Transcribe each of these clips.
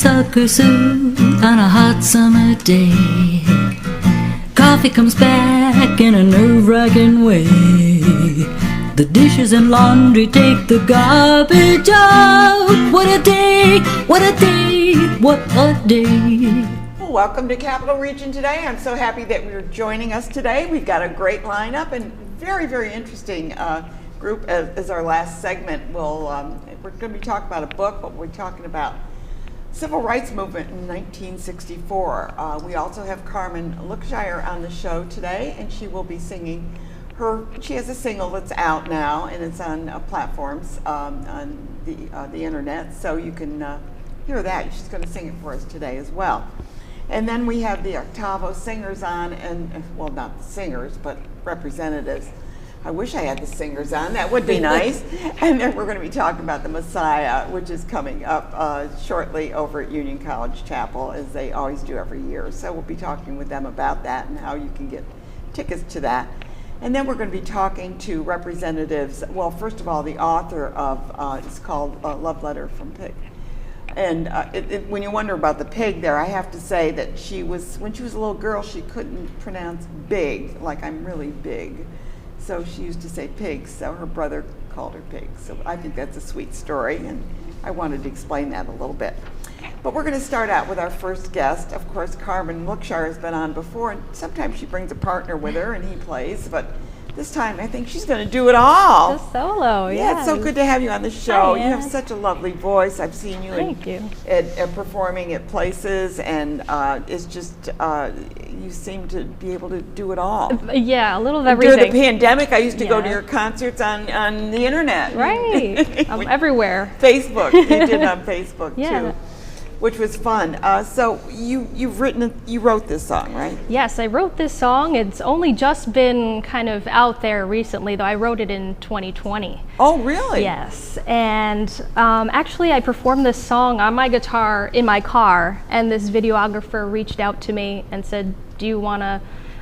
honeysuckle soup on a hot summer day. Coffee comes back in a nerve-wracking way. The dishes and laundry take the garbage out. What a day, what a day, what a day. Welcome to Capital Region Today. I'm so happy that you're joining us today. We've got a great lineup and very, very interesting group as our last segment. We're going to be talking about a book, but we're talking about civil rights movement in 1964. We also have Carmen Lookshire on the show today, and she will be singing she has a single that's out now, and it's on platforms on the internet, so you can hear that. She's going to sing it for us today as well. And then we have the Octavo singers on, and well, not the singers, but representatives. I wish I had the singers on, that would be nice. And then we're going to be talking about the Messiah, which is coming up shortly over at Union College Chapel, as they always do every year. So we'll be talking with them about that and how you can get tickets to that. And then we're going to be talking to representatives. Well, first of all, the author of, it's called Love Letter from Pig. And when you wonder about the pig there, I have to say that when she was a little girl, she couldn't pronounce big, like I'm really big. So she used to say pigs, so her brother called her pig. So I think that's a sweet story, and I wanted to explain that a little bit. But we're going to start out with our first guest. Of course, Carmen Lookshire has been on before, and sometimes she brings a partner with her and he plays, but this time I think she's going to do it all. Just solo, yeah. It's so good to have you on the show. Hi, you have such a lovely voice. I've seen you, performing at places, and it's just, you seem to be able to do it all. Yeah, a little of everything. During the pandemic, I used to go to your concerts on the internet. Right, I'm everywhere. Facebook, you did on Facebook too. Which was fun. So you wrote this song, right? Yes, I wrote this song. It's only just been kind of out there recently, though I wrote it in 2020. Oh, really? Yes, and actually I performed this song on my guitar in my car, and this videographer reached out to me and said,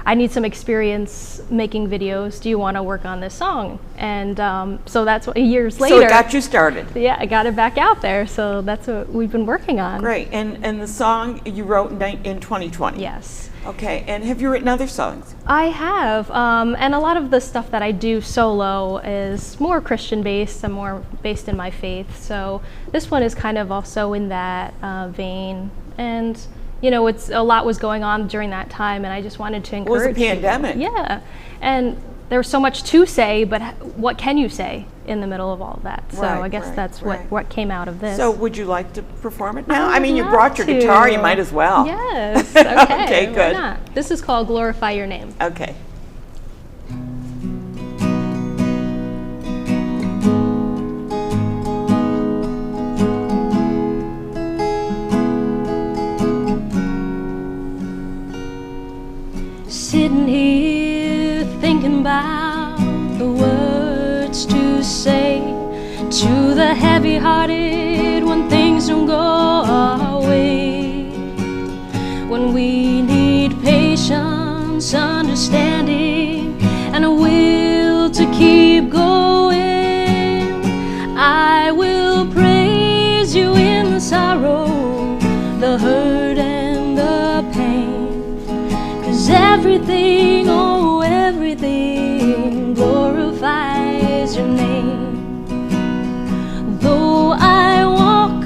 I need some experience making videos. Do you want to work on this song? And so that's what, years later. So it got you started. Yeah, I got it back out there. So that's what we've been working on. Great. And the song you wrote in 2020? Yes. Okay. And have you written other songs? I have. And a lot of the stuff that I do solo is more Christian based. I'm more based in my faith. So this one is kind of also in that vein. And you know, a lot was going on during that time, and I just wanted to encourage. It was a pandemic. People. Yeah, and there was so much to say, but what can you say in the middle of all of that? So I guess that's what came out of this. So would you like to perform it now? I mean, you brought your guitar, you might as well. Yes, okay. Okay, good. Why not? This is called Glorify Your Name. Okay. Sitting here thinking about the words to say to the heavy-hearted when things don't go our way, when we need patience, understanding, and a will to keep going. I will praise you in the sorrow, the hurt, and the pain. Everything, oh everything glorifies your name. Though I walk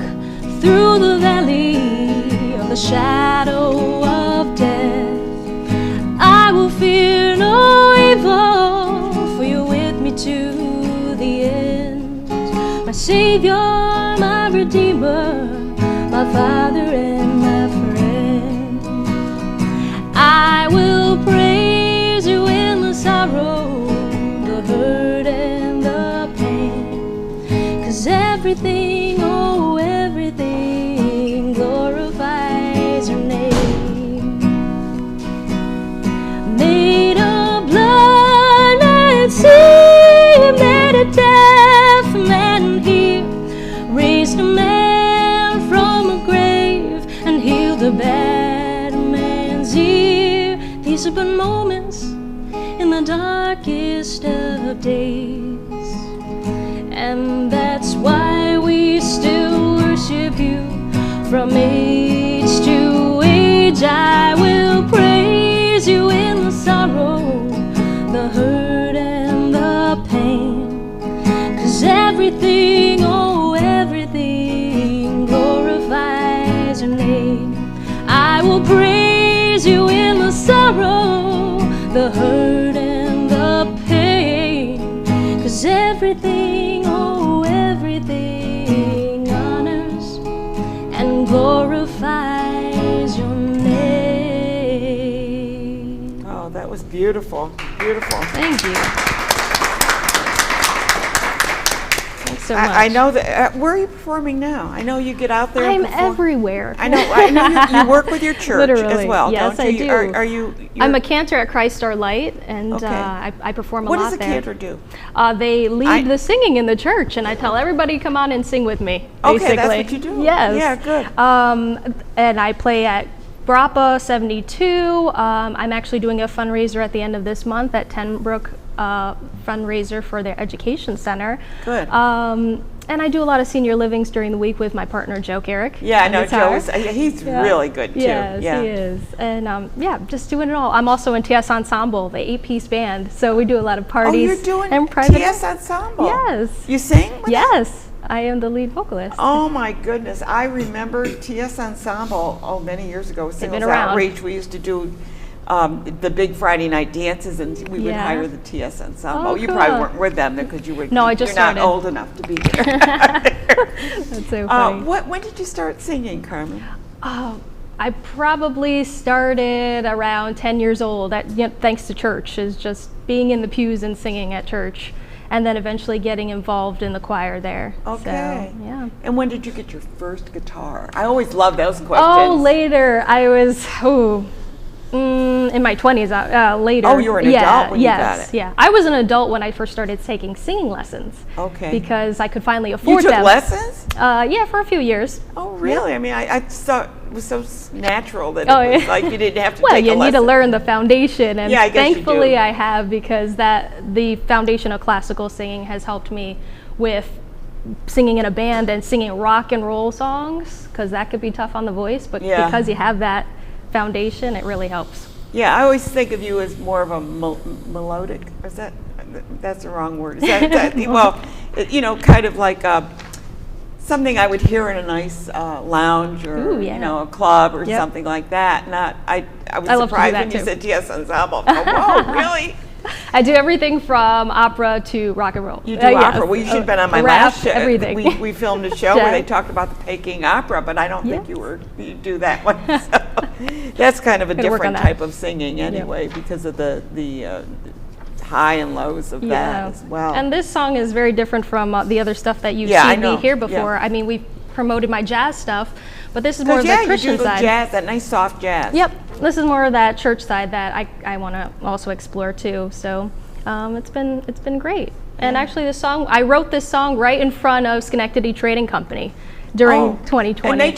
through the valley of the shadow of death, I will fear no evil, for you're with me to the end. My Savior, my Redeemer, my Father and my friend. I will praise you in the sorrow, the hurt and the pain, 'cause everything, oh everything glorifies your name. Made a blind man see, made a deaf man hear, raised a man from a grave and healed a bad man's ear. These have been moments in the darkest of days, and that's why we still worship you, From age to age I will praise you in the sorrow, the hurt and the pain. 'Cause everything, oh everything glorifies your name. I will praise you in the sorrow, the hurt and the pain. 'Cause everything, oh everything honors and glorifies your name. Oh, that was beautiful. Beautiful. Thank you. Thanks so much. I know that. Where are you performing now? I know you get out there. I'm and perform. everywhere. I know you work with your church Literally. as well, Yes, don't I you? do. Are you? I'm a cantor at Christ Star Light, and Okay. I perform a What lot does a there. cantor do? They lead the singing in the church, and I tell everybody, come on and sing with me, basically. Okay, that's what you do? Yes. Yeah, good. And I play at Brapa 72. I'm actually doing a fundraiser at the end of this month at Tenbrook fundraiser for their education center. Good. And I do a lot of senior livings during the week with my partner, Joe Garrick. Yeah, I on know guitar. he's really good too. Yes, yeah. he is. And just doing it all. I'm also in TS Ensemble, the 8-piece band. So we do a lot of parties. Oh, you're doing and private. TS Ensemble? Yes. You sing with them? Yes. I am the lead vocalist. Oh my goodness, I remember TS Ensemble, many years ago, Singles been around. Outreach. We used to do the big Friday night dances, and we would Yeah. hire the TS Ensemble. Oh, You cool. probably weren't with them because you were. No, I just you're not started. old enough to be there. That's so funny. When did you start singing, Carmen? I probably started around 10 years old, thanks to church, is just being in the pews and singing at church, and then eventually getting involved in the choir there. Okay. So, yeah. And when did you get your first guitar? I always love those questions. Oh, later. I was, in my 20s, later. Oh, you were an adult when you got it. Yeah. I was an adult when I first started taking singing lessons. Okay. Because I could finally afford You took them. lessons? Yeah, for a few years. Oh, really? I mean, I thought it was so natural that Oh, it was yeah. like you didn't have to Well, take a you lesson. need to learn the foundation, and Yeah, I guess you thankfully do. I have, because the foundation of classical singing has helped me with singing in a band and singing rock and roll songs, because that could be tough on the voice, but Yeah. because you have that foundation, it really helps. Yeah, I always think of you as more of a melodic. Is that's the wrong word? Is that well, kind of like something I would hear in a nice lounge or Ooh, yeah. a club or Yep. something like that. I was I love to do surprised that when you too. said TS Ensemble. Oh, whoa, really? I do everything from opera to rock and roll. You do Yes. opera. Well, you should have been on my Rap, last show. everything. We filmed a show where Yeah. they talked about the Peking opera, but I don't think Yeah. you do that one. So that's kind of a Gotta work on different that. type of singing anyway, because of the high and lows of that as well. And this song is very different from the other stuff that you've Yeah, I seen me know. hear before. Yeah. I mean, we've promoted my jazz stuff, but this is more of the you Christian do the side. jazz, that nice soft jazz. Yep, this is more of that church side that I want to also explore too. So it's been great. And actually, I wrote this song right in front of Schenectady Trading Company during 2020. And they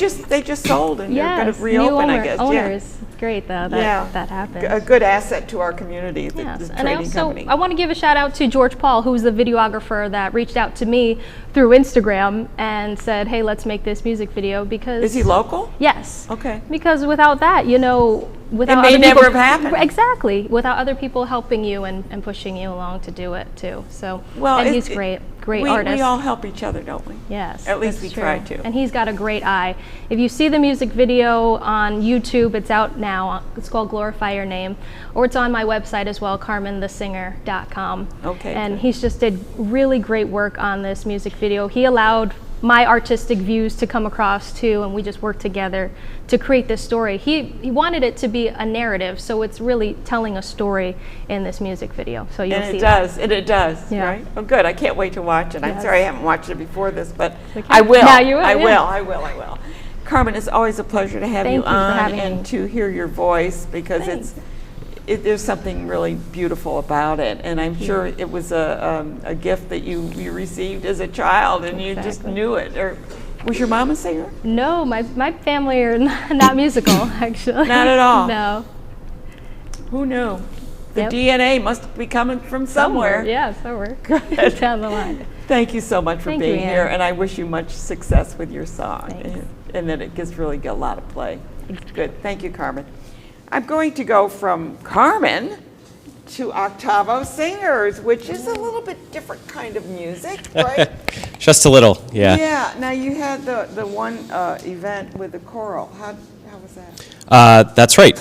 just sold, and they're going Yes, to reopen, new I guess. owners. It's great though that happened. A good asset to our community, the Yes, and trading company. I want to give a shout out to George Paul, who's the videographer that reached out to me through Instagram and said, "Hey, let's make this music video." Because Is he local? Yes. Okay. Because without that, without It may other never people, have happened. Exactly. Without other people helping you and pushing you along to do it too. So, Well, and it's- he's great we artist. We all help each other, don't we? Yes. At least that's we try true. to. And he's got a great eye. If you see the music video on YouTube, it's out now. It's called Glorify Your Name. Or it's on my website as well, carmenthesinger.com. Okay, And good. he's just did really great work on this music video. He allowed my artistic views to come across too, and we just worked together to create this story. He wanted it to be a narrative, so it's really telling a story in this music video. So you'll see that. And it does, Yeah. right? Oh, good. I can't wait to watch it. I'm Yes. sorry I haven't watched it before this, but Okay. I will. Now you will, I yeah. will. Carmen, it's always a pleasure to have Thank you for on having and me. to hear your voice, because Thanks. there's something really beautiful about it, and I'm sure it was a gift that you received as a child, and you just Exactly. knew it. Or was your mom a singer? No, my family are not musical, actually. Not at all. No. Who knew? The Yep. DNA must be coming from somewhere. Yeah, somewhere. Good. Down the line. Thank you so much for Thank you, being here, Ann. and I wish you much success with your song. Thanks. and then it gets really get a lot of play. Good. Thank you, Carmen. I'm going to go from Carmen to Octavo Singers, which is a little bit different kind of music, right? Just a little, yeah. Yeah. Now you had the one event with the choral. How was that? That's right.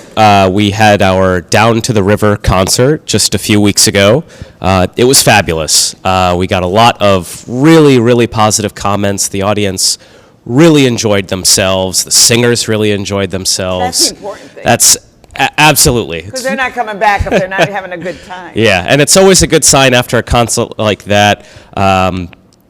We had our Down to the River concert just a few weeks ago. It was fabulous. We got a lot of really, really positive comments. The audience really enjoyed themselves. The singers really enjoyed themselves. That's the important thing. That's absolutely. Because they're not coming back if they're not having a good time. Yeah, and it's always a good sign after a concert like that.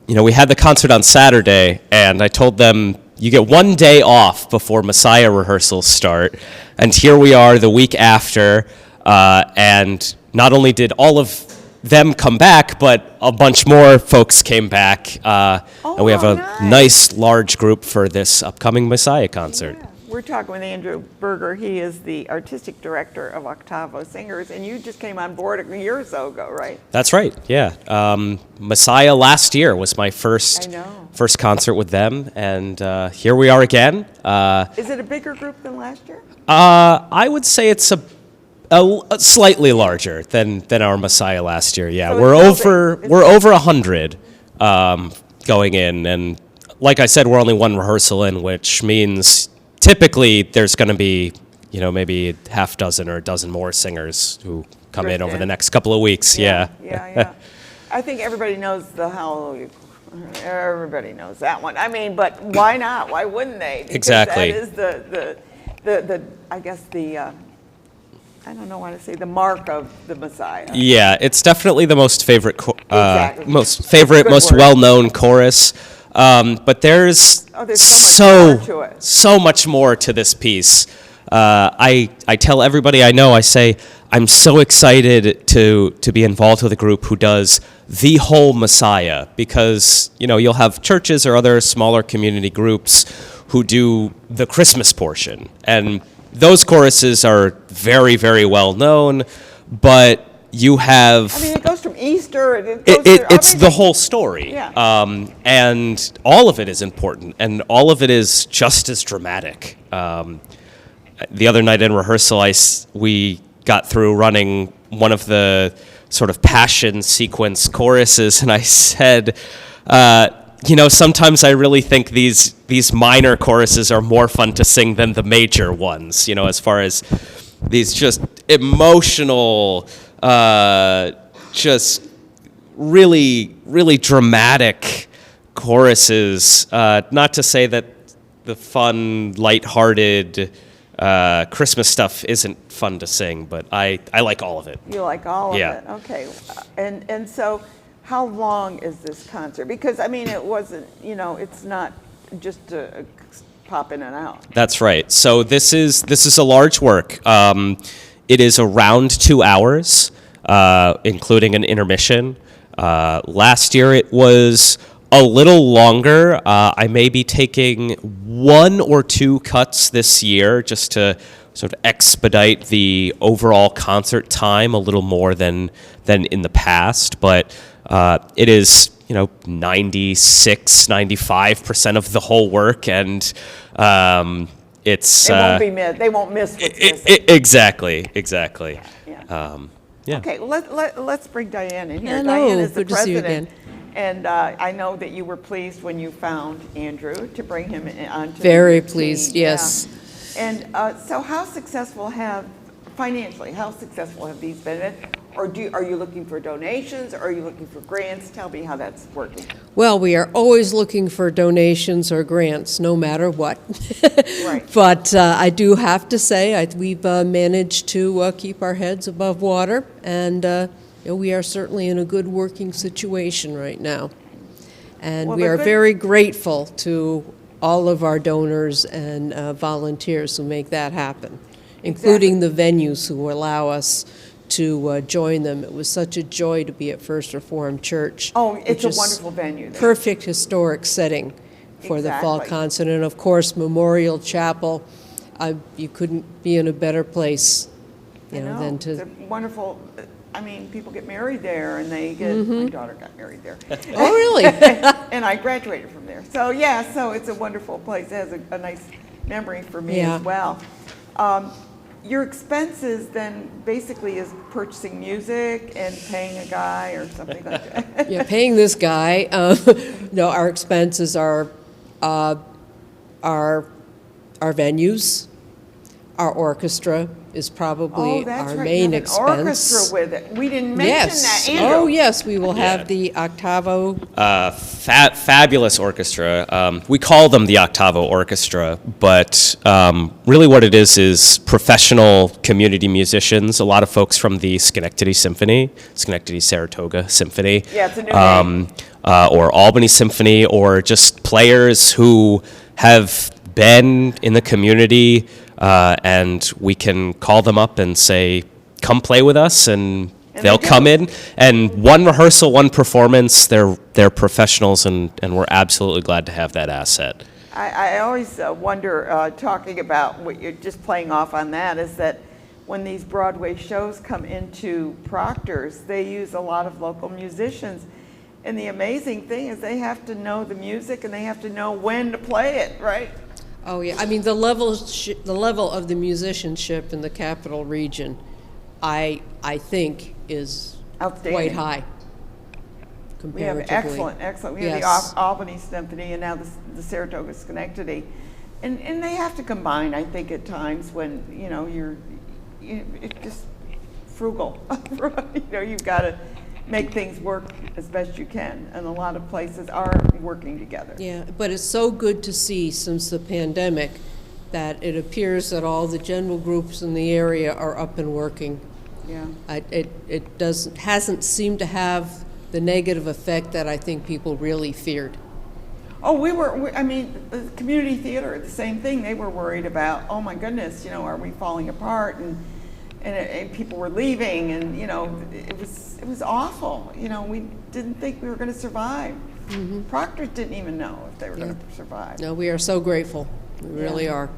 We had the concert on Saturday, and I told them, you get one day off before Messiah rehearsals start, and here we are the week after, and not only did all of them come back, but a bunch more folks came back, and we have a nice large group for this upcoming Messiah concert. Yeah. We're talking with Andrew Berger. He is the artistic director of Octavo Singers, and you just came on board a year or so ago, right? That's right, yeah. Messiah last year was my first concert with them, and here we are again. Is it a bigger group than last year? I would say it's a slightly larger than our Messiah last year. Yeah, So we're over 100 going in, and like I said, we're only one rehearsal in, which means typically there's going to be maybe half dozen or a dozen more singers who come in over the next couple of weeks. Yeah. I think everybody knows the Hallelujah. Everybody knows that one. I mean, but why not? Why wouldn't they? Because exactly. That is the I guess I don't know what to say, the mark of the Messiah. Yeah, it's definitely the most favorite, Exactly. most well-known chorus. But there's so much more to this piece. I tell everybody I know, I say, I'm so excited to be involved with a group who does the whole Messiah, because, you'll have churches or other smaller community groups who do the Christmas portion. And those choruses are very, very well known, but you have... I mean, it goes from Easter, it's the whole story. Yeah. And all of it is important, and all of it is just as dramatic. The other night in rehearsal, we got through running one of the sort of passion sequence choruses, and I said, sometimes I really think these minor choruses are more fun to sing than the major ones, as far as these just emotional, just really, really dramatic choruses. Not to say that the fun, lighthearted Christmas stuff isn't fun to sing, but I like all of it. You like all of it? Okay. And so how long is this concert? Because, I mean, it wasn't, it's not just a pop in and out. That's right. So this is a large work. It is around 2 hours, including an intermission. Last year it was a little longer. I may be taking 1 or 2 cuts this year just to sort of expedite the overall concert time a little more than in the past. But it is, 95% of the whole work, and it's... They won't miss what's missing. Exactly. Yeah. Okay, let's bring Diane in here. Hello, Diane is the good to see you president. again. And I know that you were pleased when you found Andrew to bring him on to Very the team. pleased, yes. Yeah. And so how successful have these been? Or are you looking for donations, or are you looking for grants? Tell me how that's working. Well, we are always looking for donations or grants, no matter what. Right. But I do have to say, we've managed to keep our heads above water, and we are certainly in a good working situation right now. And we are very grateful to all of our donors and volunteers who make that happen, including the venues who allow us to join them. It was such a joy to be at First Reformed Church. Oh, it's a wonderful venue there. Perfect historic setting for the fall concert. And of course, Memorial Chapel, you couldn't be in a better place, than to... It's a wonderful, I mean, people get married there, and they get, my daughter got married there. Oh, really? And I graduated from there. there. So yeah, so it's a wonderful place. It has a nice memory for me as well. Your expenses then basically is purchasing music and paying a guy or something like that. Yeah, paying this guy. No, our expenses are our venues, our orchestra is probably our main expense. Orchestra with it. We didn't mention that. Andrew. Oh yes, we will have the Octavo. Fabulous orchestra. We call them the Octavo Orchestra, but really what it is professional community musicians. A lot of folks from the Schenectady Symphony, Schenectady-Saratoga Symphony. Yeah, it's a new name. Or Albany Symphony, or just players who have been in the community, and we can call them up and say, come play with us, and they'll come in. And one rehearsal, one performance, they're professionals, and we're absolutely glad to have that asset. I always wonder, talking about what you're just playing off on that, is that when these Broadway shows come into Proctor's, they use a lot of local musicians. And the amazing thing is they have to know the music and they have to know when to play it, right? Oh yeah, I mean the level of the musicianship in the Capital Region, I think is quite high. We have excellent. We have the Albany Symphony and now the Saratoga Schenectady, and they have to combine. I think at times when it's just frugal. You've got to make things work as best you can, and a lot of places are working together. Yeah, but it's so good to see since the pandemic that it appears that all the general groups in the area are up and working. Yeah. It hasn't seemed to have the negative effect that I think people really feared. Oh, the community theater, the same thing. They were worried about, oh my goodness, are we falling apart? And people were leaving, and it was awful. We didn't think we were going to survive. Mm-hmm. Proctor didn't even know if they were going to survive. No, we are so grateful. We really are.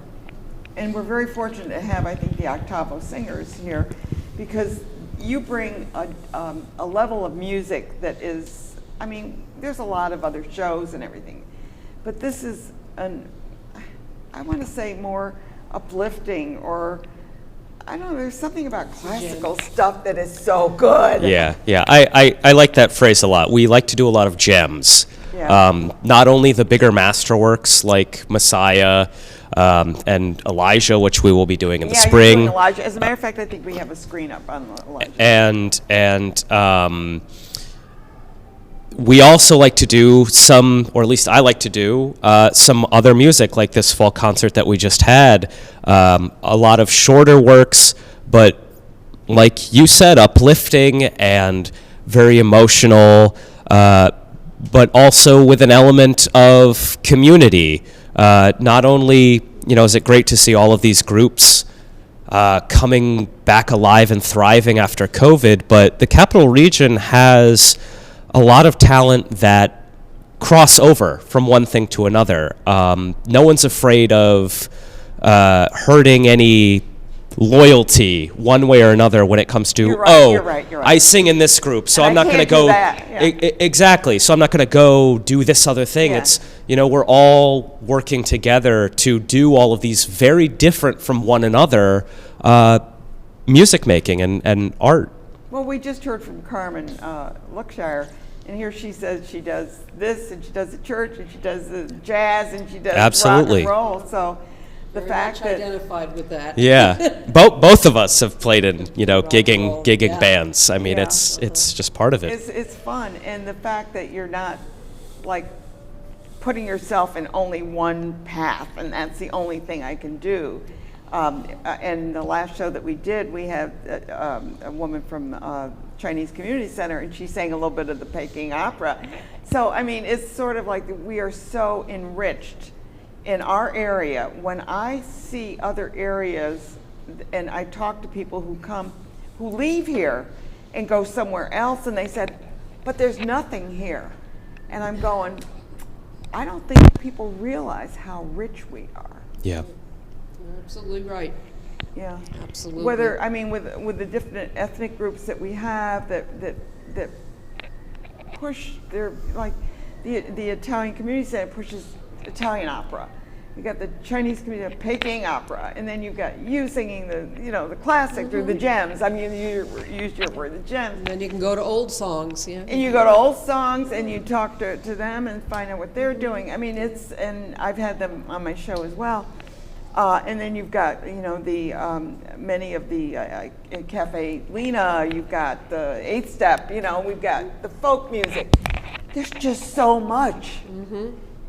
And we're very fortunate to have, I think, the Octavo singers here, because you bring a level of music that is, there's a lot of other shows and everything, but this is I want to say more uplifting, or I don't know, there's something about classical stuff that is so good. Yeah. I like that phrase a lot. We like to do a lot of gems. Yeah. Not only the bigger masterworks like Messiah and Elijah, which we will be doing in the spring. Doing Elijah. As a matter of fact, I think we have a screen up on Elijah. And we also like to do some, or at least I like to do, some other music, like this fall concert that we just had. A lot of shorter works, but like you said, uplifting and very emotional, but also with an element of community. Not only, is it great to see all of these groups coming back alive and thriving after COVID, but the Capital Region has a lot of talent that cross over from one thing to another. No one's afraid of hurting any loyalty one way or another when it comes to, you're right. I sing in this group, so I'm not going to go. Exactly, so I'm not going to go do this other thing. Yeah. It's, we're all working together to do all of these very different from one another music making and art. Well, we just heard from Carmen Lookshire, and here she says she does this, and she does the church, and she does the jazz, and she does rock and roll. So the very fact much that identified with that. Yeah, both of us have played in gigging bands. It's just part of it. It's fun, and the fact that you're not like putting yourself in only one path, and that's the only thing I can do. And the last show that we did, we had a woman from Chinese Community Center, and she sang a little bit of the Peking opera. So, it's sort of like we are so enriched in our area. When I see other areas, and I talk to people who leave here and go somewhere else, and they said, but there's nothing here. And I'm going, I don't think people realize how rich we are. Yeah. You're absolutely right. Yeah, absolutely. Whether with the different ethnic groups that we have that push their the Italian Community Center pushes Italian opera. You got the Chinese community, Peking opera, and then you've got you singing the classics or the gems. I mean, you used your word, the gems. And then you can go to old songs, yeah. And you go to old songs and you talk to them and find out what they're doing. I mean, and I've had them on my show as well. And then you've got, many of the Cafe Lena, you've got the 8th Step, we've got the folk music. There's just so much.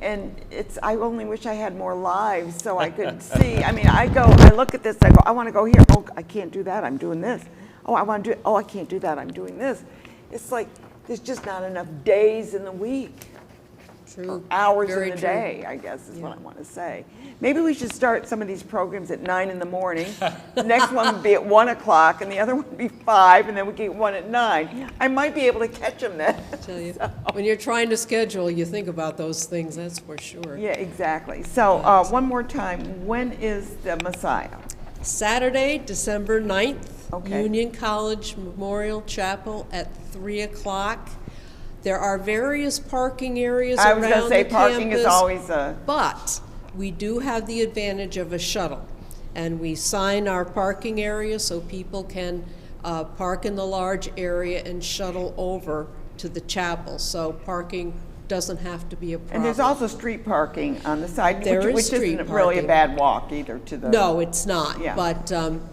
And I only wish I had more lives so I could see. I mean, I look at this, I go, I want to go here. Oh, I can't do that, I'm doing this. Oh, I want to do it. Oh, I can't do that, I'm doing this. It's like there's just not enough days in the week. True. Hours Very in the true. day, I guess is what I want to say. Maybe we should start some of these programs at 9 in the morning. The next one would be at 1 o'clock, and the other one would be 5, and then we get one at 9. I might be able to catch them then. I tell you, when you're trying to schedule, you think about those things, that's for sure. Yeah, exactly. So one more time, when is the Messiah? Saturday, December 9th, Okay. Union College Memorial Chapel at 3 o'clock. There are various parking areas I around was the going to say parking campus, is always a... but we do have the advantage of a shuttle, and we sign our parking area so people can park in the large area and shuttle over to the chapel. So parking doesn't have to be a problem. And there's also street parking on the side, There is which street isn't really a parking. bad walk either to the... No, it's not. Yeah. But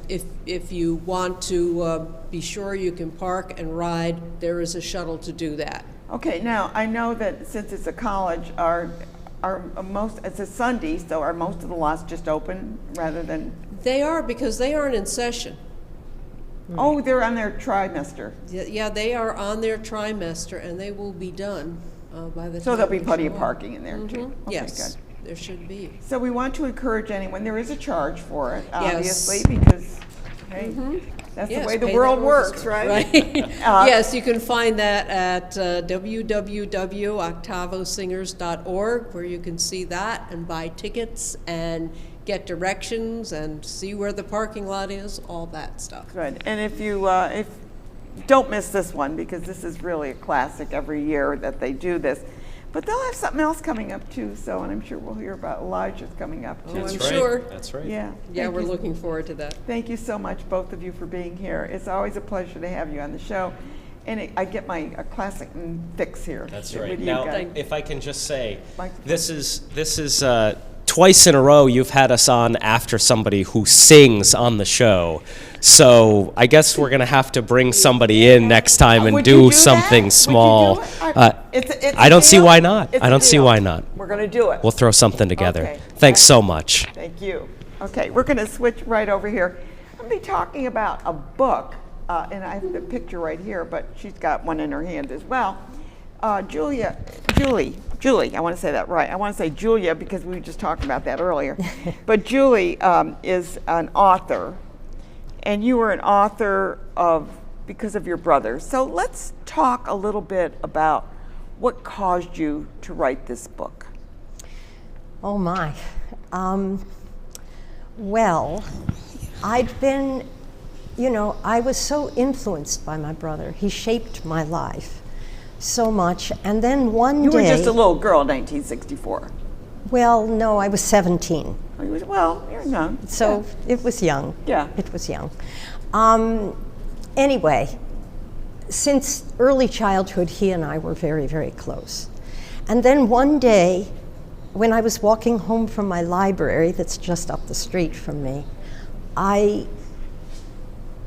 if you want to be sure you can park and ride, there is a shuttle to do that. Okay, now, I know that since it's a college, it's a Sunday, so are most of the lots just open rather than... They are, because they aren't in session. Oh, they're on their trimester. Yeah, they are on their trimester, and they will be done by the time. So there'll be we plenty show of up. parking in there too. Okay, Yes, good. there should be. So we want to encourage anyone, there is a charge for it, Yes. obviously, because, hey, that's the Yes, way the pay world that works, orchestra, right? Yes, you can find that at www.octavosingers.org, where you can see that and buy tickets and get directions and see where the parking lot is, all that stuff. Good, and if don't miss this one, because this is really a classic every year that they do this. But they'll have something else coming up too, and I'm sure we'll hear about Elijah's coming up too. That's I'm sure. That's right. Yeah. Yeah, Thank we're you. looking forward to that. Thank you so much, both of you, for being here. It's always a pleasure to have you on the show. And I get my classic fix here. That's with right. you Now, guys. if I can just say, Microphone. this is twice in a row you've had us on after somebody who sings on the show. So I guess we're gonna have to bring somebody in next time and Would you do that? something Would you small. do it? It's I a don't see deal. why not. It's I a don't see deal. why not. We're going to do it. We'll throw something together. Okay. Thanks so much. Thank you. Okay, we're going to switch right over here. I'm going to be talking about a book, and I have the picture right here, but she's got one in her hand as well. Julie, I want to say that right. I want to say Julia because we were just talking about that earlier. But Julie is an author, and you were an author because of your brother. So let's talk a little bit about what caused you to write this book. Oh my. Well, I'd been, I was so influenced by my brother. He shaped my life so much. And then one day... You were just a little girl in 1964. Well, no, I was 17. Well, you're young. So it was young. Yeah. It was young. Anyway, since early childhood, he and I were very, very close. And then one day, when I was walking home from my library that's just up the street from me, I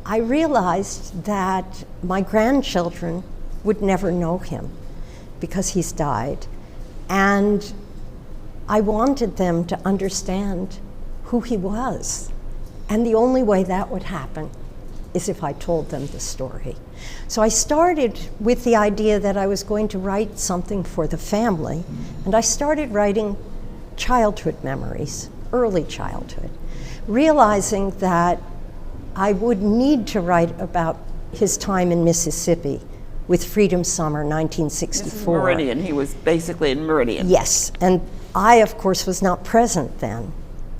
realized that my grandchildren would never know him because he's died. And I wanted them to understand who he was. And the only way that would happen is if I told them the story. So I started with the idea that I was going to write something for the family, and I started writing childhood memories, early childhood, realizing that I would need to write about his time in Mississippi with Freedom Summer 1964. This is Meridian. He was basically in Meridian. Yes, and I, of course, was not present then.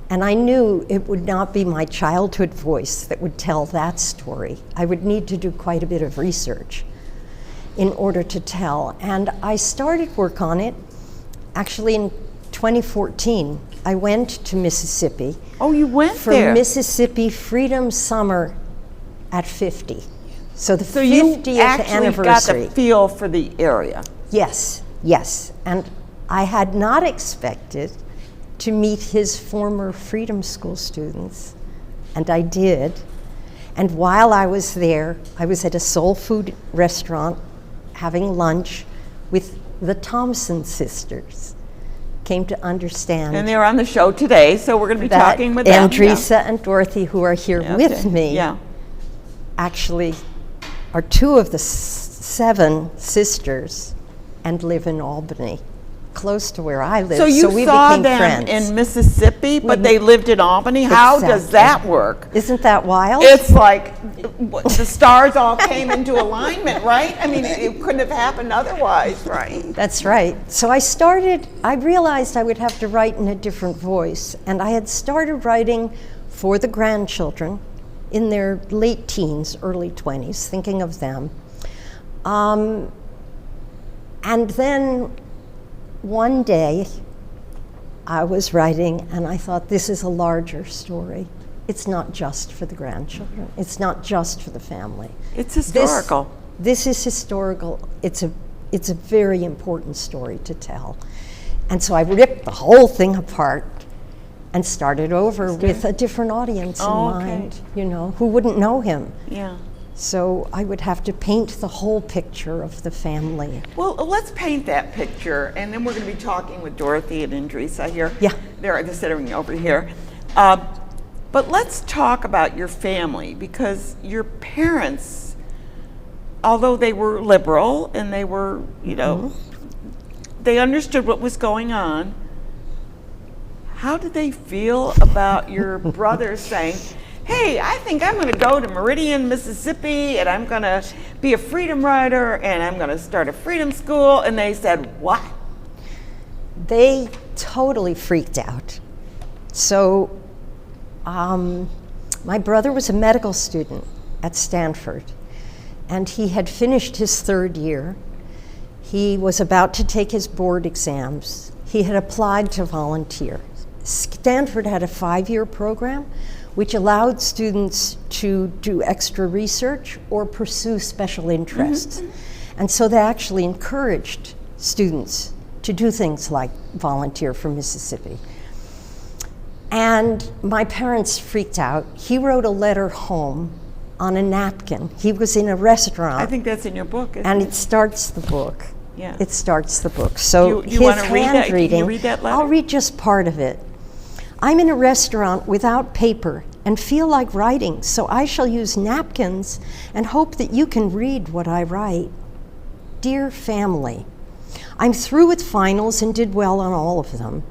And I knew it would not be my childhood voice that would tell that story. I would need to do quite a bit of research in order to tell. And I started work on it, Actually, in 2014, I went to Mississippi. Oh, you went for there? Mississippi Freedom Summer at 50. So the So 50th you actually anniversary. got the feel for the area. Yes, yes. And I had not expected to meet his former Freedom School students, and I did. And while I was there, I was at a soul food restaurant having lunch with the Thompson sisters. Came to understand. And they're on the show today, so we're going to be that talking with them. Andressa and Dorothy, who are here with me, actually are two of the 7 sisters and live in Albany, close to where I live. So you we saw became them friends. in Mississippi, but they lived in Albany? How does that work? Isn't that wild? It's like the stars all came into alignment, right? I mean, it couldn't have happened otherwise, right? That's right. So I realized I would have to write in a different voice, and I had started writing for the grandchildren in their late teens, early 20s, thinking of them. And then one day I was writing and I thought, this is a larger story. It's not just for the grandchildren. It's not just for the family. It's historical. This is historical. It's a very important story to tell. And so I ripped the whole thing apart and started over with a different audience in mind, who wouldn't know him. Yeah. So I would have to paint the whole picture of the family. Well, let's paint that picture, and then we're going to be talking with Dorothy and Andressa here. Yeah. They're sitting over here. But let's talk about your family, because your parents, although they were liberal and they were, they understood what was going on, how did they feel about your brother saying, hey, I think I'm going to go to Meridian, Mississippi, and I'm going to be a freedom rider, and I'm going to start a freedom school? And they said, what? They totally freaked out. So my brother was a medical student at Stanford, and he had finished his 3rd year. He was about to take his board exams. He had applied to volunteer. Stanford had a 5-year program which allowed students to do extra research or pursue special interests. And so they actually encouraged students to do things like volunteer for Mississippi. And my parents freaked out. He wrote a letter home on a napkin. He was in a restaurant. I think that's in your book, isn't and it? it starts the book. Yeah. It starts the book. So You his want to read that? handwriting, Can you read that letter? I'll read just part of it. I'm in a restaurant without paper and feel like writing, so I shall use napkins and hope that you can read what I write. Dear family, I'm through with finals and did well on all of them,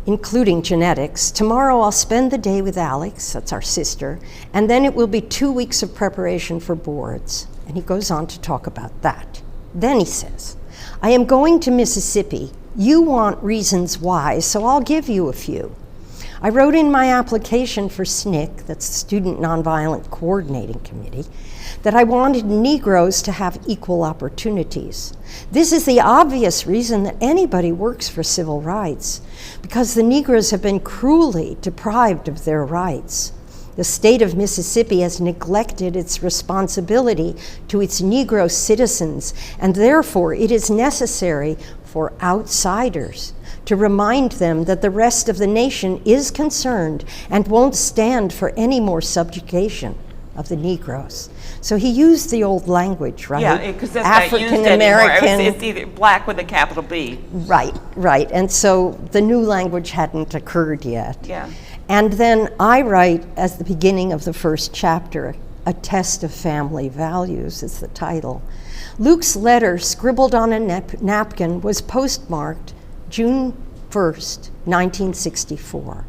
including genetics. Tomorrow I'll spend the day with Alex, that's our sister, and then it will be 2 weeks of preparation for boards. And he goes on to talk about that. Then he says, I am going to Mississippi. You want reasons why, so I'll give you a few. I wrote in my application for SNCC, that's the Student Nonviolent Coordinating Committee, that I wanted Negroes to have equal opportunities. This is the obvious reason that anybody works for civil rights, because the Negroes have been cruelly deprived of their rights. The state of Mississippi has neglected its responsibility to its Negro citizens, and therefore it is necessary for outsiders to remind them that the rest of the nation is concerned and won't stand for any more subjugation of the Negroes. So he used the old language, right? Yeah, because that's not used anymore. It's either black with a capital B. Right. And so the new language hadn't occurred yet. Yeah. And then I write, as the beginning of the first chapter, A Test of Family Values is the title. Luke's letter, scribbled on a napkin, was postmarked June 1st, 1964.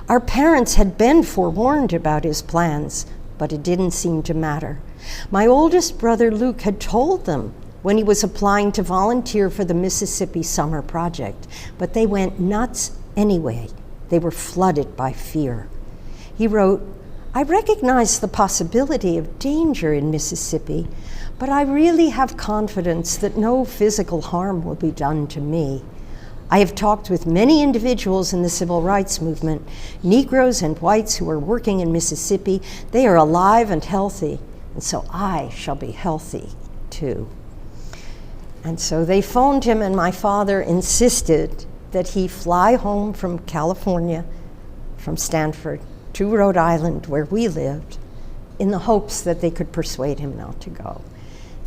Our parents had been forewarned about his plans, but it didn't seem to matter. My oldest brother Luke had told them when he was applying to volunteer for the Mississippi Summer Project, but they went nuts anyway. They were flooded by fear. He wrote, I recognize the possibility of danger in Mississippi, but I really have confidence that no physical harm will be done to me. I have talked with many individuals in the civil rights movement, Negroes and whites who are working in Mississippi. They are alive and healthy, and so I shall be healthy too. And so they phoned him, and my father insisted that he fly home from California, from Stanford, to Rhode Island, where we lived, in the hopes that they could persuade him not to go.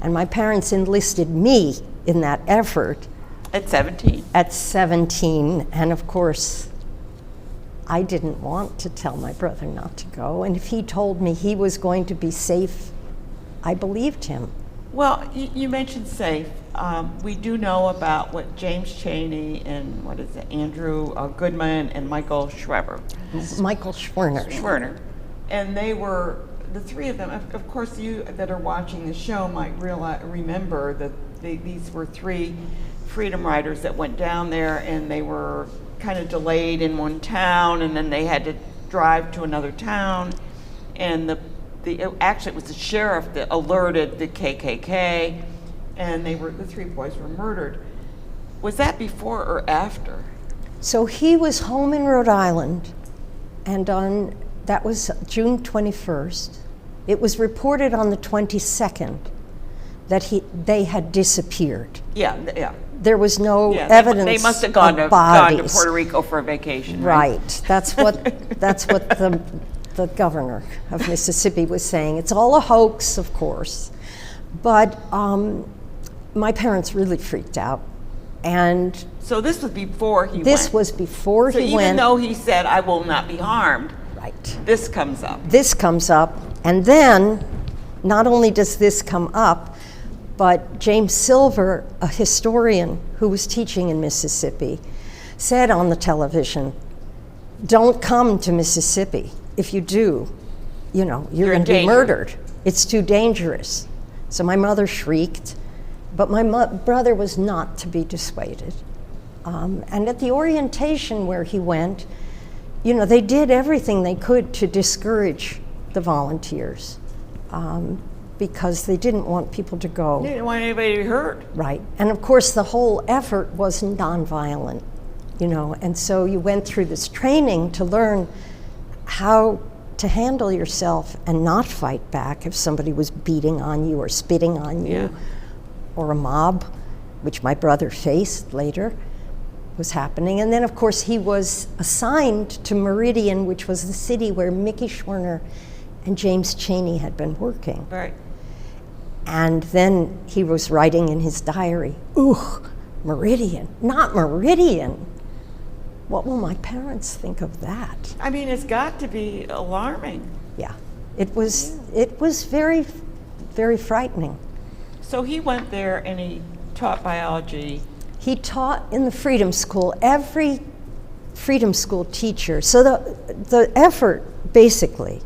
And my parents enlisted me in that effort. At 17? At 17, and of course, I didn't want to tell my brother not to go, and if he told me he was going to be safe, I believed him. Well, you mentioned safe. We do know about what James Chaney and Andrew Goodman and Michael Schwerner. And they were, the three of them, of course you that are watching the show might remember that these were three freedom riders that went down there, and they were kind of delayed in one town, and then they had to drive to another town, and actually it was the sheriff that alerted the KKK, and the three boys were murdered. Was that before or after? So he was home in Rhode Island, and that was June 21st. It was reported on the 22nd that they had disappeared. Yeah. There was no evidence. They must have gone to Puerto Rico for a vacation. Right. That's what the governor of Mississippi was saying. It's all a hoax, of course. But my parents really freaked out. And so this was before he went. This was before he went. So even though he said, I will not be harmed, right. This comes up. This comes up. And then, not only does this come up, but James Silver, a historian who was teaching in Mississippi, said on the television, don't come to Mississippi. If you do, you're going to be murdered. It's too dangerous. So my mother shrieked, but my brother was not to be dissuaded. And at the orientation where he went, they did everything they could to discourage the volunteers. Because they didn't want people to go. They didn't want anybody to be hurt. Right. And of course, the whole effort was nonviolent, and so you went through this training to learn how to handle yourself and not fight back if somebody was beating on you or spitting on you, or a mob, which my brother faced later, was happening. And then, of course, he was assigned to Meridian, which was the city where Mickey Schwerner and James Chaney had been working. Right. And then he was writing in his diary, Meridian, not Meridian. What will my parents think of that? I mean, it's got to be alarming. Yeah, it was very, very frightening. So he went there and he taught biology. He taught in the Freedom School. Every Freedom School teacher, so the effort basically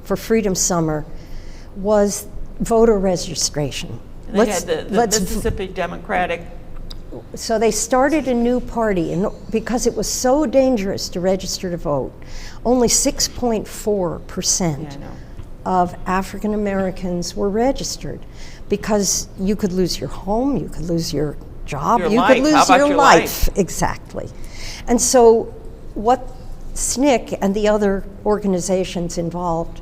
for Freedom Summer was voter registration. And they had the Mississippi Democratic. So they started a new party, and because it was so dangerous to register to vote, only 6.4% of African Americans were registered, because you could lose your home, you could lose your job, you could lose your life. Exactly. And so what SNCC and the other organizations involved,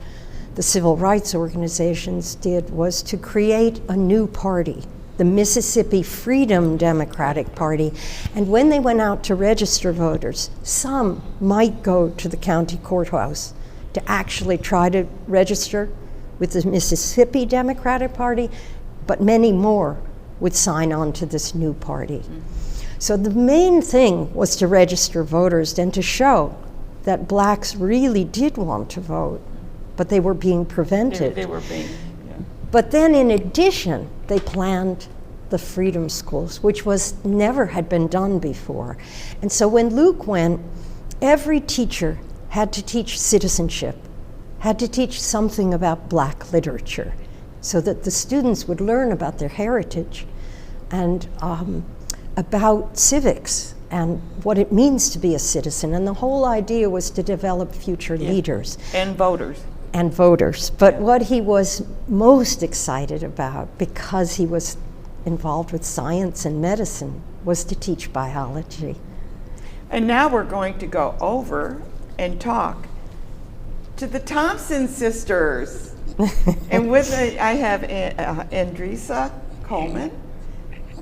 the civil rights organizations, did was to create a new party, the Mississippi Freedom Democratic Party. And when they went out to register voters, some might go to the county courthouse to actually try to register with the Mississippi Democratic Party, but many more would sign on to this new party. So the main thing was to register voters and to show that blacks really did want to vote, but they were being prevented. They were being, But then in addition, they planned the Freedom Schools, which never had been done before. And so when Luke went, every teacher had to teach citizenship, had to teach something about black literature, so that the students would learn about their heritage and about civics and what it means to be a citizen. And the whole idea was to develop future leaders. And voters. But what he was most excited about, because he was involved with science and medicine, was to teach biology. And now we're going to go over and talk to the Thompson sisters. And with me, I have Andressa, Coleman,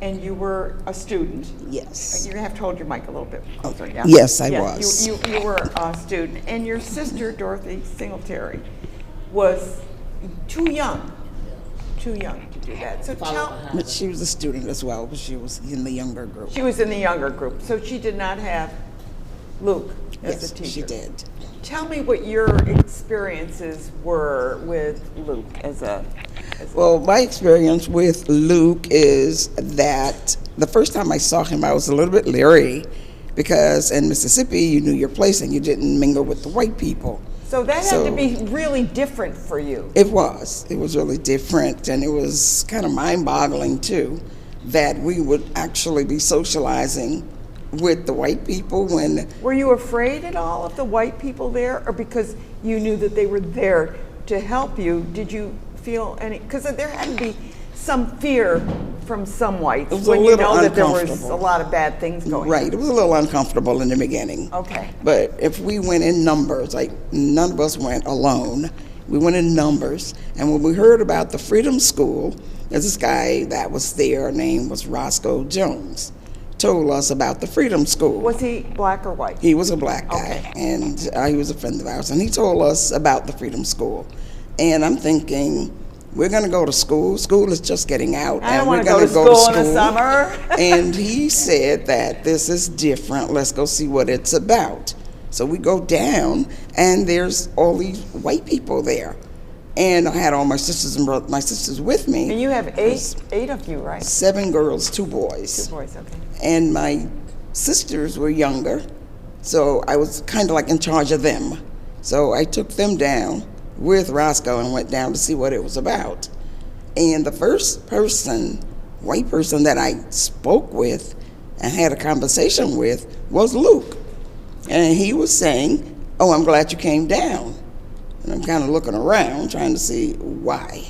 and you were a student. Yes. You have to hold your mic a little bit closer. Yeah? Yes, I was. You were a student, and your sister, Dorothy Singletary, was too young to do that. So But she was a student as well, but she was in the younger group. she was in the younger group, so she did not have Luke as Yes, a teacher. she did. Tell me what your experiences were with Luke as a Well, my experience with Luke is that the first time I saw him, I was a little bit leery because in Mississippi, you knew your place and you didn't mingle with the white people. So that had to be really different for you. It was really different, and it was kind of mind-boggling too, that we would actually be socializing with the white people when... Were you afraid at all of the white people there, or because you knew that they were there to help you, did you feel any, because there had to be some fear from some whites when you know that there was a lot of bad things going on. Right, it was a little uncomfortable in the beginning. Okay. But if we went in numbers, like none of us went alone, we went in numbers, and when we heard about the Freedom School, there's this guy that was there, name was Roscoe Jones, told us about the Freedom School. Was he black or white? He was a black guy, Okay. and he was a friend of ours, and he told us about the Freedom School. And I'm thinking, we're going to go to school. School is just getting out. I don't and want we're to gonna go to school in the summer. And he said that this is different. Let's go see what it's about. So we go down, and there's all these white people there. And I had all my sisters and my sisters with me. And you have eight of you, right? 7 girls, 2 boys. 2 boys, okay. And my sisters were younger, so I was kind of like in charge of them. So I took them down with Roscoe and went down to see what it was about. And the first person, white person that I spoke with and had a conversation with was Luke. And he was saying, "Oh, I'm glad you came down." And I'm kind of looking around trying to see why.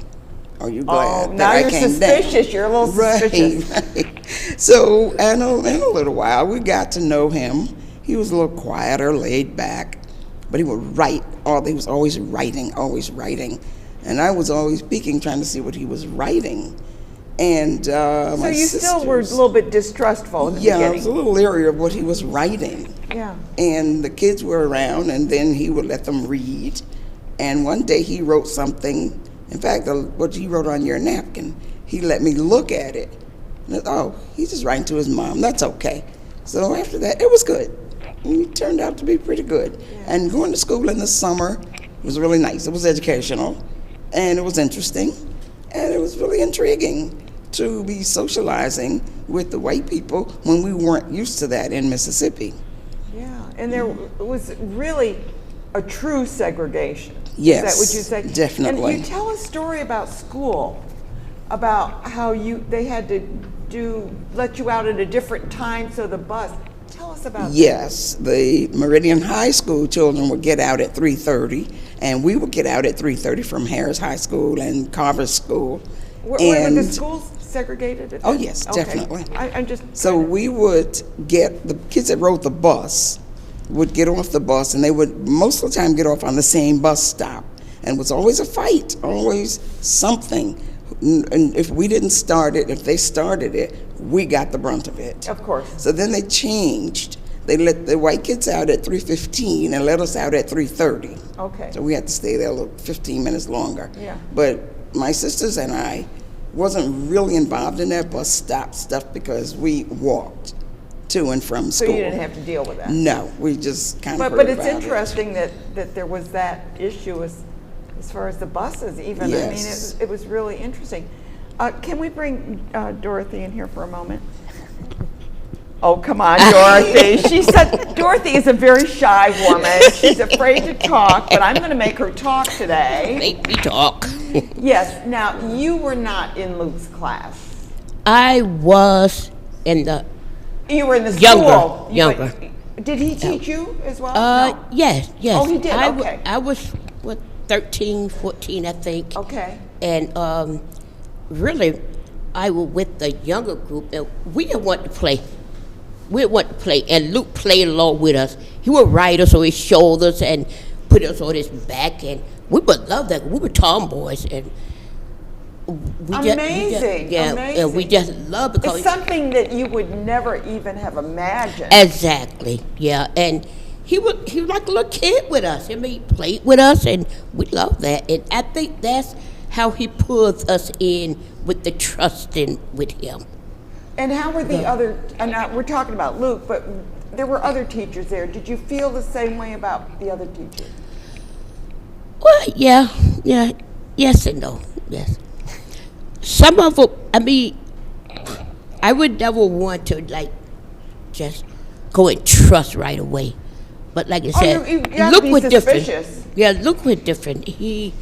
Are you glad that I came down? Now you're suspicious. You're a little suspicious. Right. So in a little while, we got to know him. He was a little quieter, laid back, but he would write. He was always writing. And I was always speaking, trying to see what he was writing. And So my you still were a little bit distrustful in the yeah, I beginning. was a little leery of what he was writing. Yeah. And the kids were around, and then he would let them read. And one day he wrote something. In fact, what he wrote on your napkin, he let me look at it. And he's just writing to his mom. That's okay. So after that, it was good. And it turned out to be pretty good. Yeah. And going to school in the summer was really nice. It was educational, and it was interesting, and it was really intriguing to be socializing with the white people when we weren't used to that in Mississippi. Yeah, and there was really a true segregation. Yes, is that what you say? definitely. And you tell a story about school, about how they had to let you out at a different time so the bus. Tell us about Yes, the Meridian High School children would get out at 3:30, and we would get out at 3:30 from Harris High School and Carver School. Were the schools segregated at that? Oh, yes, Okay. definitely. I'm just So we would get, the kids that rode the bus would get off the bus, and they would most of the time get off on the same bus stop. And it was always a fight, always something. And if we didn't start it, if they started it, we got the brunt of it. Of course. So then they changed. They let the white kids out at 3:15 and let us out at 3:30. Okay. So we had to stay there a little 15 minutes longer. Yeah. But my sisters and I wasn't really involved in that bus stop stuff because we walked to and from So school. you didn't have to deal with that. No, we just kind of But it's heard about interesting that there was that issue as far as the buses even. Yes. I mean, it was really interesting. Can we bring Dorothy in here for a moment? Oh, come on, Dorothy. She said Dorothy is a very shy woman. She's afraid to talk, but I'm going to make her talk today. Make me talk. Yes. Now, you were not in Luke's class. I was in the You were in the Younger, school. younger. Did he teach you as well? No. yes. Oh, he did, I okay. I was 13, 14, I think. Okay. And really, I was with the younger group, and we didn't want to play we want to play, and Luke played along with us. He would ride us on his shoulders and put us on his back, and we would love that. We were tomboys, and amazing. And we just love it. It's something that you would never even have imagined. Exactly, yeah. And he was like a little kid with us. I mean, he played with us, and we love that. And I think that's how he pulls us in with the trusting with him. And how were the other, and we're talking about Luke, but there were other teachers there. Did you feel the same way about the other teachers? Well, yeah, yes and no, yes. Some of them, I mean, I would never want to, like, just go and trust right away. But like I said, Luke was different. Yeah, Luke was different. I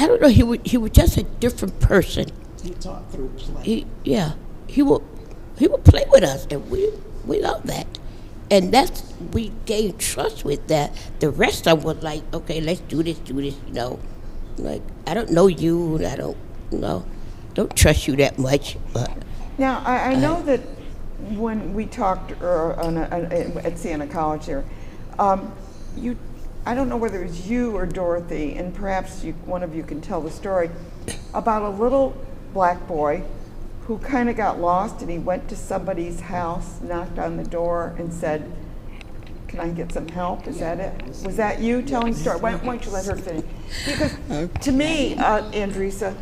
don't know, he was just a different person. He taught through play. He would play with us, and we love that. And we gained trust with that. The rest of them was like, okay, let's do this, you know. Like, I don't know you, and I don't trust you that much. But now, I know that when we talked at Siena College here, I don't know whether it was you or Dorothy, and perhaps one of you can tell the story, about a little black boy who kind of got lost, and he went to somebody's house, knocked on the door, and said, "Can I get some help?" Is that it? Was that you telling the story? Why don't you let her finish? Because to me, Andressa,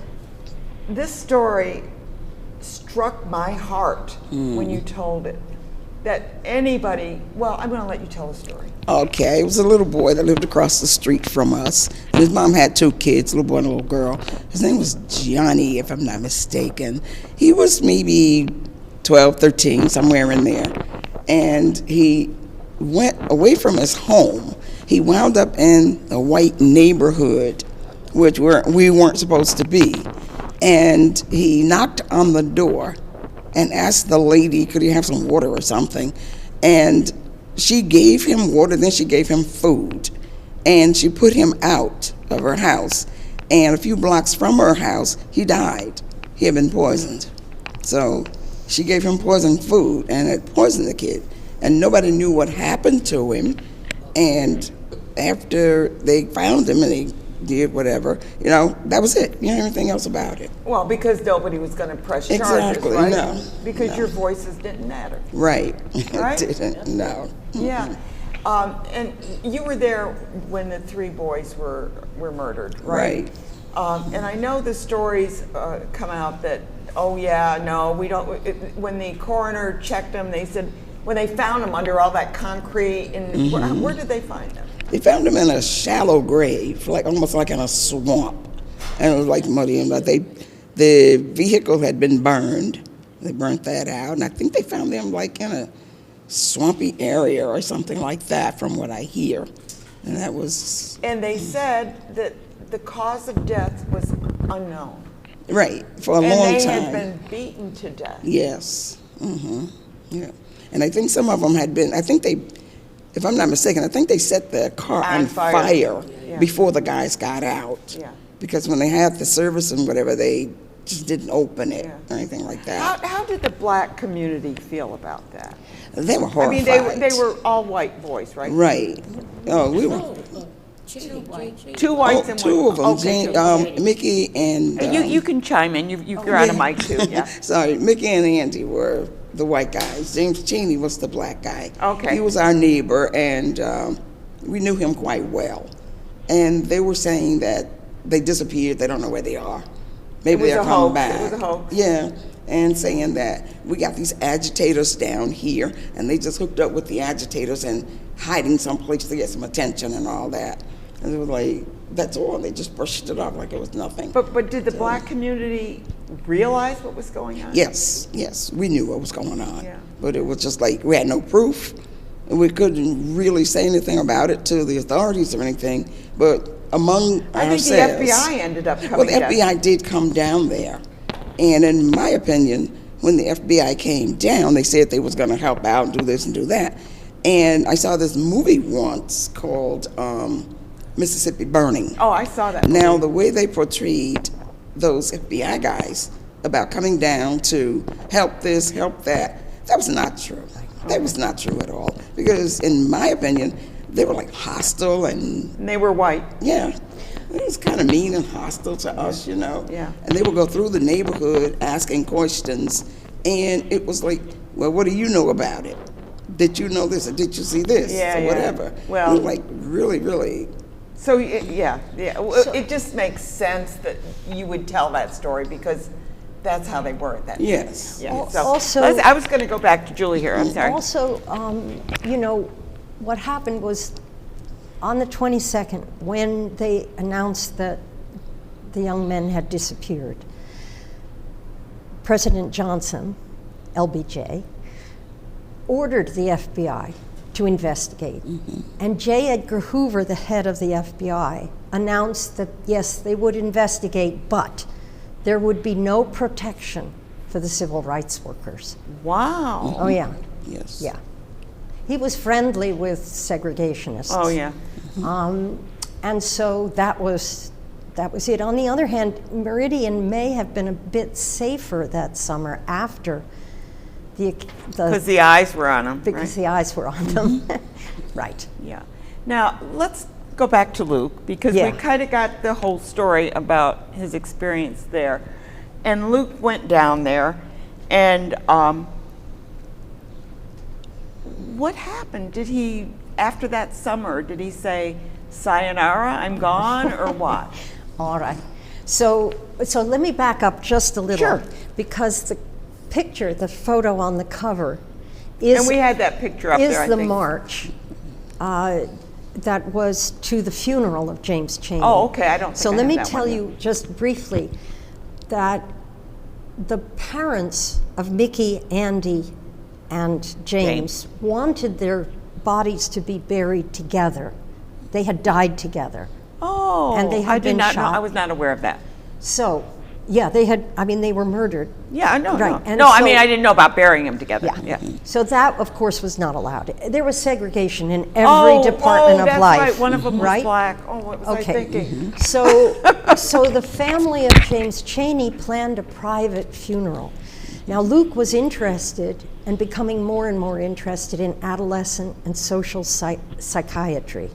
this story struck my heart when you told it. That anybody, well, I'm going to let you tell the story. Okay, it was a little boy that lived across the street from us. His mom had 2 kids, a little boy and a little girl. His name was Johnny, if I'm not mistaken. He was maybe 12, 13, somewhere in there. And he went away from his home. He wound up in a white neighborhood, which we weren't supposed to be. And he knocked on the door and asked the lady, could he have some water or something? And she gave him water, then she gave him food. And she put him out of her house. And a few blocks from her house, he died. He had been poisoned. So she gave him poisoned food, and it poisoned the kid. And nobody knew what happened to him. And after they found him and they did whatever, that was it. You know anything else about it? Well, because nobody was going to press charges, exactly, right? No. Because no. your voices didn't matter. Right. Right? It didn't, no. Yeah. And you were there when the 3 boys were murdered, right? Right. And I know the stories come out that, we don't, when the coroner checked them, they said, when they found them under all that concrete, and where did they find them? They found him in a shallow grave, almost like in a swamp, and it was like muddy. And the vehicle had been burned. They burnt that out, and I think they found them like in a swampy area or something like that, from what I hear. And that was. And they said that the cause of death was unknown. Right, for a long time. And they had been beaten to death. Yes. Yeah. And I think some of them had been. If I'm not mistaken, I think they set the car on fire before the guys got out. Yeah. Because when they had the service and whatever, they just didn't open it or anything like that. How did the black community feel about that? They were horrified. I mean, they were all white boys, right? Right. Oh, we were. 2 whites and 2 of them. Okay, Mickey and. You can chime in. You're on a mic too. Yeah. Sorry, Mickey and Andy were the white guys. James Cheney was the black guy. Okay. He was our neighbor, and we knew him quite well. And they were saying that they disappeared. They don't know where they are. Maybe they'll come back. It was a hoax. Yeah, and saying that we got these agitators down here, and they just hooked up with the agitators and hiding someplace to get some attention and all that. And it was like, that's all. They just brushed it off like it was nothing. But did the black community realize what was going on? Yes, we knew what was going on. Yeah. But it was just like, we had no proof, and we couldn't really say anything about it to the authorities or anything. But among ourselves. I think the FBI ended up coming down. Well, the FBI did come down there. And in my opinion, when the FBI came down, they said they was going to help out and do this and do that. And I saw this movie once called Mississippi Burning. Oh, I saw that movie. Now, the way they portrayed those FBI guys about coming down to help this, help that, That was not true. That was not true at all. Because in my opinion, they were like hostile and they were white. Yeah. It was kind of mean and hostile to us, you know. Yeah. And they would go through the neighborhood asking questions, and it was like, well, what do you know about it? Did you know this, or did you see this, Yeah, or yeah. whatever? Well- It was like really, really. So, yeah. Well, it just makes sense that you would tell that story because that's how they were at that time. Yes. Yeah. yes. So, Also- I was going to go back to Julie here. I'm sorry. Also, you know, what happened was on the 22nd, when they announced that the young men had disappeared, President Johnson, LBJ, ordered the FBI to investigate. And J. Edgar Hoover, the head of the FBI, announced that, yes, they would investigate, but there would be no protection for the civil rights workers. Wow. Oh, yeah. Yes. Yeah. He was friendly with segregationists. Oh, yeah. And so that was it. On the other hand, Meridian may have been a bit safer that summer after Because the eyes were on them. because the eyes were on them. Right. Yeah. Now, let's go back to Luke because Yeah. we kind of got the whole story about his experience there. And Luke went down there, and what happened? Did he, after that summer, did he say, sayonara, I'm gone, or what? All right. So let me back up just a little. Sure. Because the picture, the photo on the cover, is And we had that picture up is there, I the think. march that was to the funeral of James Chaney. Oh, okay, I don't think So I let have me that tell one you just briefly that the parents of Mickey, Andy, and James wanted their bodies to be buried together. They had died together. Oh, And they had I did been not shot. know. I was not aware of that. So, yeah, they were murdered. Yeah, I know. Right, No, and no I so- mean, I didn't know about burying them together. Yeah. Yeah. So that, of course, was not allowed. There was segregation in every department of that's life. right. One of them was right? black. Oh, what was I thinking? So the family of James Chaney planned a private funeral. Now, Luke was interested and becoming more and more interested in adolescent and social psychiatry.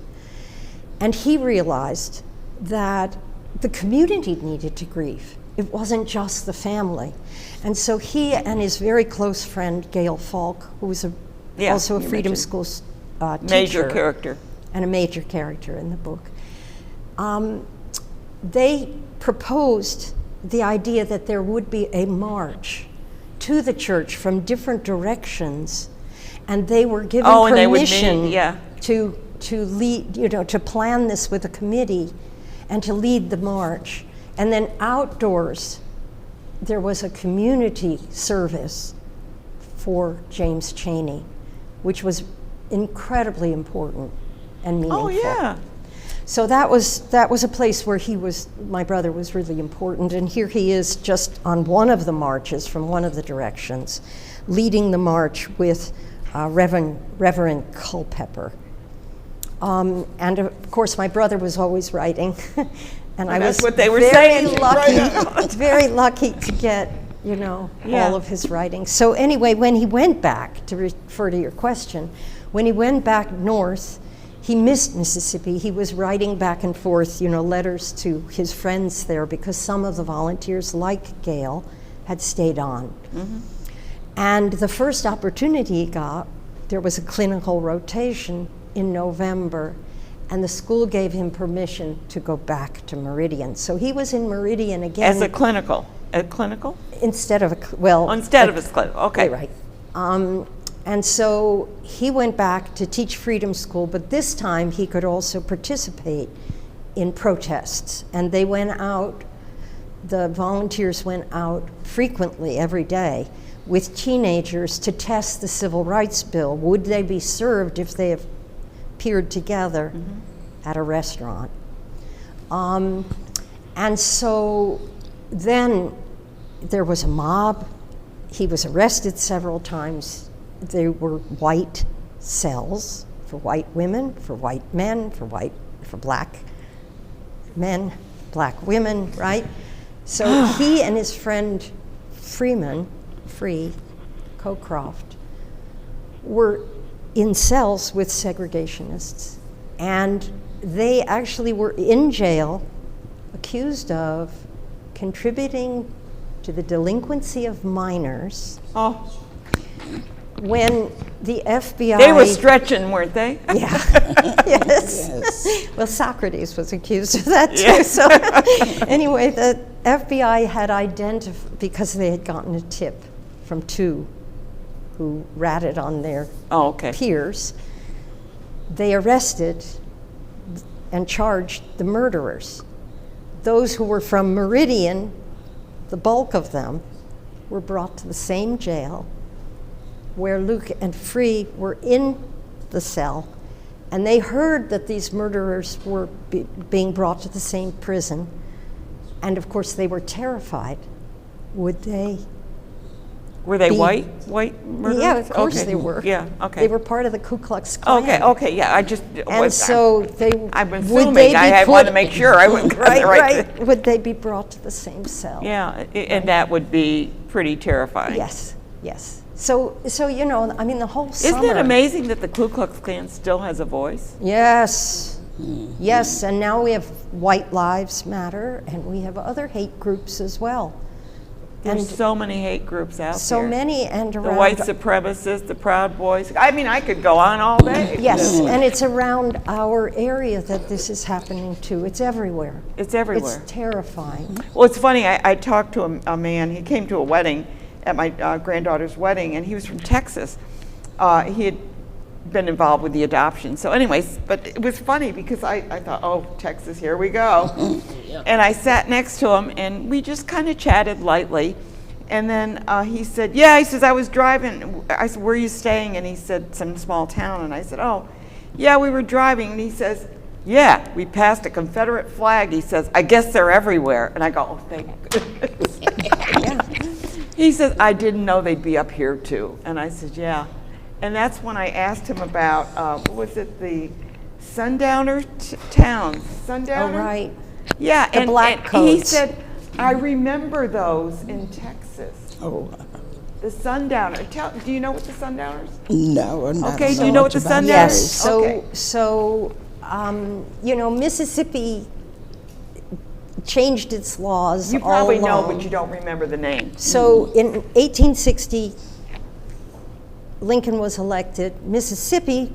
And he realized that the community needed to grieve. It wasn't just the family. And so he and his very close friend, Gail Falk, who was Yeah, also a you Freedom mentioned. School Major teacher character. and a major character in the book, they proposed the idea that there would be a march to the church from different directions, and they were given And they would permission meet, yeah. to lead, to plan this with a committee and to lead the march. And then outdoors, there was a community service for James Chaney, which was incredibly important and meaningful. Oh, yeah. So that was a place where my brother was really important, and here he is just on one of the marches from one of the directions, leading the march with Reverend Culpepper. And of course, my brother was always writing, and I was that's what they were very saying. lucky, very lucky to get all of his writing. So anyway, when he went back, to refer to your question, when he went back north, he missed Mississippi. He was writing back and forth, letters to his friends there because some of the volunteers, like Gail, had stayed on. Mm-hmm. And the first opportunity he got, there was a clinical rotation in November, and the school gave him permission to go back to Meridian. So he was in Meridian again. As a clinical? Instead of Instead of a clinical, okay. Right. And so he went back to teach Freedom School, but this time he could also participate in protests. And they went out, the volunteers went out frequently every day with teenagers to test the Civil Rights Bill. Would they be served if they appeared together at a restaurant? And so then there was a mob. He was arrested several times. There were white cells for white women, for white men, for black men, black women, right? So he and his friend Free Cocroft were in cells with segregationists. And they actually were in jail accused of contributing to the delinquency of minors. Oh, When the FBI... they were stretching, weren't they? Yeah, yes. Well, Socrates was accused of that too. Yes. So anyway, the FBI had identified, because they had gotten a tip from two who ratted on their peers, they arrested and charged the murderers. Those who were from Meridian, the bulk of them, were brought to the same jail where Luke and Free were in the cell, and they heard that these murderers were being brought to the same prison, and of course they were terrified. Would they? Were they white murderers? Yeah, of course they were. Yeah, okay. They were part of the Ku Klux Klan. Okay, yeah, I'm assuming, I want to make sure I wouldn't got the right. Would they be brought to the same cell? Yeah, and that would be pretty terrifying. Yes. So you know, I mean, the whole summer. Isn't it amazing that the Ku Klux Klan still has a voice? Yes. Yes, and now we have White Lives Matter, and we have other hate groups as well. There's so many hate groups out there. So many, and around... The white supremacists, the Proud Boys. I mean, I could go on all day. Yes, and it's around our area that this is happening too. It's everywhere. It's everywhere. It's terrifying. Well, it's funny, I talked to a man, he came to a wedding, at my granddaughter's wedding, and he was from Texas. He had been involved with the adoption. So anyways, but it was funny because I thought, oh, Texas, here we go. And I sat next to him, and we just kind of chatted lightly. And then he said, yeah, he says, I was driving. I said, where are you staying? And he said, some small town. And I said, oh, yeah, we were driving. And he says, yeah, we passed a Confederate flag. He says, I guess they're everywhere. And I go, oh, thank goodness. He says, I didn't know they'd be up here too. And I said, yeah. And that's when I asked him about, what was it, the Sundowner towns? Sundowner? Oh, right. Yeah, the black codes. He said, I remember those in Texas. Oh. The Sundowner. Do you know what the Sundowners? No, not okay, so do you know what much the about Sundowners? Yes, okay. You know, Mississippi changed its laws. You probably all along. know, but you don't remember the name. So in 1860, Lincoln was elected. Mississippi,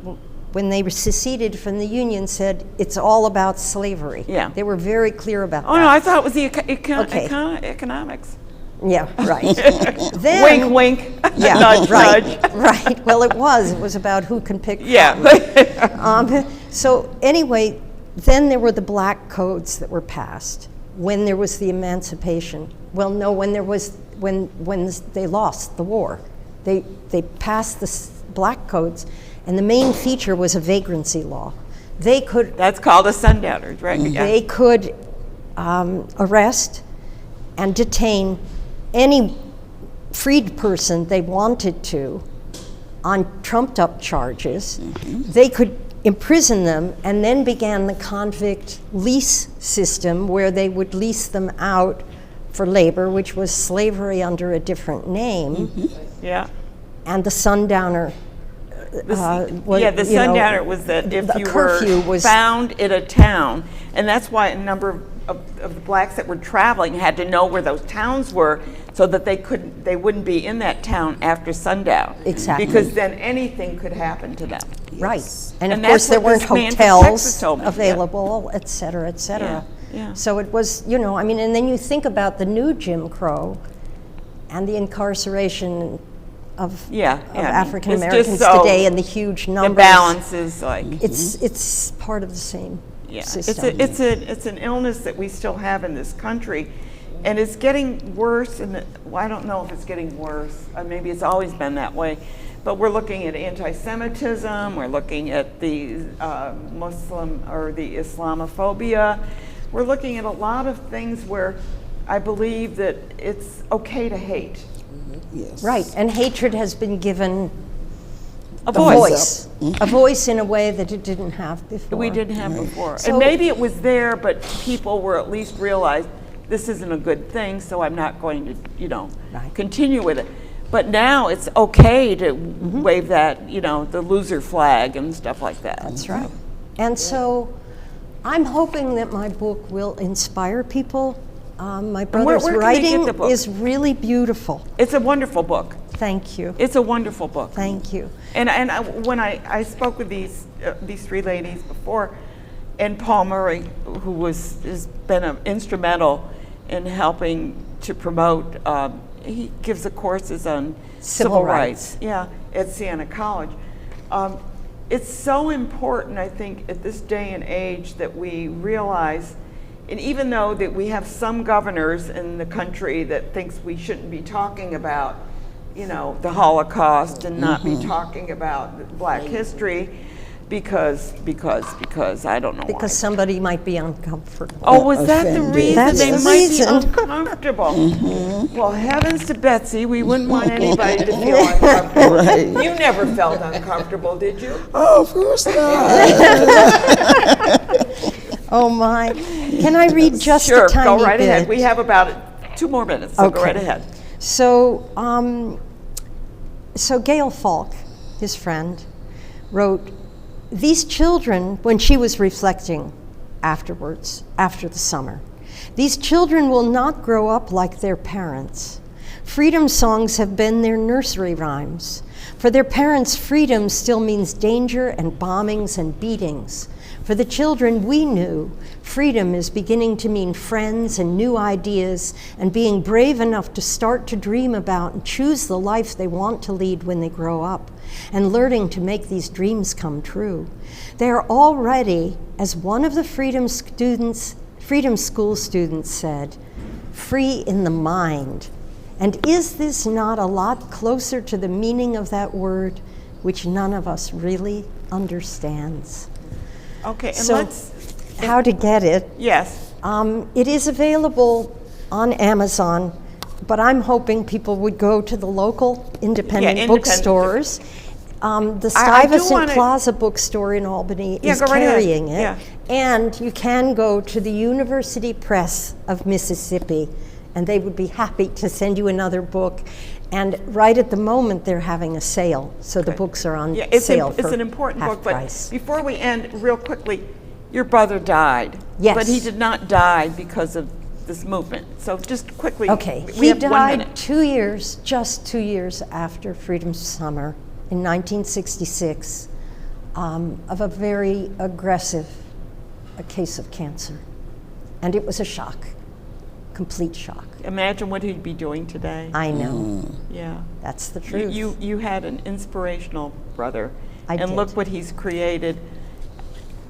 when they seceded from the Union, said it's all about slavery. Yeah. They were very clear about that. Oh, no, I thought it was the economics. Yeah, right. Then, wink, wink. Yeah, nudge, right, nudge. right. Well, it was about who can pick Yeah. So anyway, then there were the black codes that were passed when there was the emancipation. Well, no, when they lost the war. They passed the black codes, and the main feature was a vagrancy law. They could... That's called a Sundowners, right? They could arrest and detain any freed person they wanted to on trumped up charges. They could imprison them, and then began the convict lease system where they would lease them out for labor, which was slavery under a different name. Yeah. And the Sundowner the Sundowner was that if you were found in a town, and that's why a number of the blacks that were traveling had to know where those towns were, so that they wouldn't be in that town after sundown. Exactly. Because then anything could happen to them. Right. And of that's course there what weren't this man from hotels Texas told me. available, et cetera, et cetera. Yeah. So it was, and then you think about the new Jim Crow and the incarceration of African Americans today and the huge numbers. The balance is like... It's part of the same system. It's an illness that we still have in this country, and it's getting worse. I don't know if it's getting worse. Maybe it's always been that way. But we're looking at anti-Semitism. We're looking at the Muslim or the Islamophobia. We're looking at a lot of things where I believe that it's okay to hate. Yes. Right, and hatred has been given a voice. A voice in a way that it didn't have before. We didn't have before. So, and maybe it was there, but people were at least realized this isn't a good thing, so I'm not going to, continue with it. But now it's okay to wave that, the loser flag and stuff like that. That's right. And so I'm hoping that my book will inspire people. My brother's where can they writing get the book? is really beautiful. It's a wonderful book. Thank you. It's a wonderful book. Thank you. And when I spoke with these three ladies before, and Paul Murray, who has been instrumental in helping to promote, he gives the courses on civil rights. Yeah, at Siena College. It's so important, I think, at this day and age that we realize, and even though that we have some governors in the country that thinks we shouldn't be talking about, the Holocaust and not be talking about Black history, because I don't know why. Because somebody might be uncomfortable. Oh, was that the reason? That's They the might reason. be uncomfortable. Well, heavens to Betsy, we wouldn't want anybody to feel uncomfortable. Right. You never felt uncomfortable, did you? Oh, of course not. Oh my. Can I read just Sure, a tiny go right bit? ahead. We have about 2 more minutes, so go right ahead. So, so Gail Falk, his friend, wrote, "These children," when she was reflecting afterwards, after the summer, "these children will not grow up like their parents. Freedom songs have been their nursery rhymes. For their parents, freedom still means danger and bombings and beatings. For the children we knew, freedom is beginning to mean friends and new ideas and being brave enough to start to dream about and choose the life they want to lead when they grow up, and learning to make these dreams come true. They are already, as one of the Freedom School students said, free in the mind. And is this not a lot closer to the meaning of that word, which none of us really understands?" Okay, and So, how to get it? yes. It is available on Amazon, but I'm hoping people would go to the local independent bookstores. The Stuyvesant Plaza bookstore in Albany is carrying it. Yeah. And you can go to the University Press of Mississippi, and they would be happy to send you another book. And right at the moment, they're having a sale, so the books are on sale for it's an important half book, but price. before we end, real quickly, your brother died. Yes. But he did not die because of this movement. So just quickly, Okay, we he have 1 died minute. just 2 years after Freedom's Summer in 1966 of a very aggressive case of cancer. And it was a shock, complete shock. Imagine what he'd be doing today. I know, Yeah. that's the truth. You had an inspirational brother. I and did. look what he's created,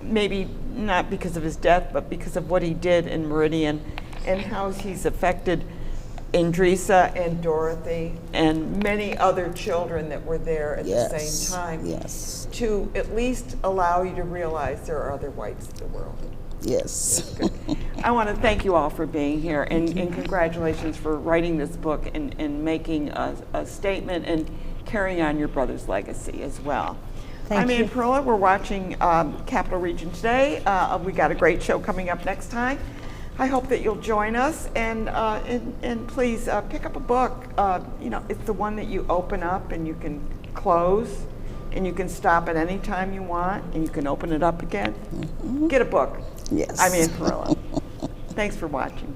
maybe not because of his death, but because of what he did in Meridian and how he's affected Andressa and Dorothy and many other children that were there at the same time. Yes. To at least allow you to realize there are other whites in the world. Yes. I want to thank you all for being here, and congratulations for writing this book and making a statement and carrying on your brother's legacy as well. I'm Ann Perla. We're watching Capital Region Today. We got a great show coming up next time. I hope that you'll join us, and please pick up a book. It's the one that you open up and you can close, and you can stop at any time you want, and you can open it up again. Get a book. Yes. I'm Ann Perla. Thanks for watching.